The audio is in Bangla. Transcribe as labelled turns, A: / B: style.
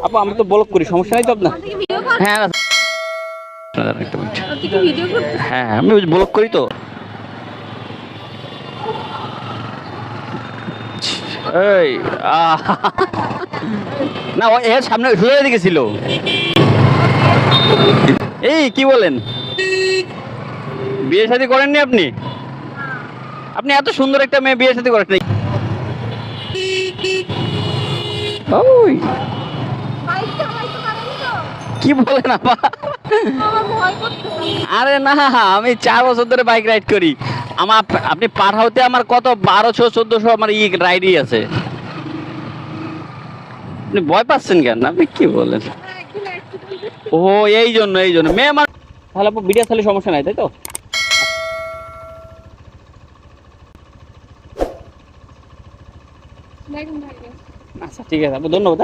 A: আপু আমি তো ব্লক করি, সমস্যা নাই তো আপনার? হ্যাঁ হ্যাঁ আমি ব্লক করি তো। এই না এর সামনে ঘুরে দিকে ছিল। এই কি বলেন, বিয়ে শাদী করেননি আপনি? আপনি এত সুন্দর একটা মেয়ে বিয়ে শাদী করেন নাই? ওই কি বলেন আপা? আরে না, আমি 4 বছর ধরে বাইক রাইড করি। আমার আপনি পাঠাওতে আমার কত 1200 1400 আমার রাইডই আছে। আপনি ভয় পাচ্ছেন কেন? আপনি কি বলেন? ও এই জন্য মেয়ে আমার। তাহলে আপু ভিডিও তাহলে সমস্যা নাই তাই তো? আচ্ছা ঠিক আছে আপু, ধন্যবাদ।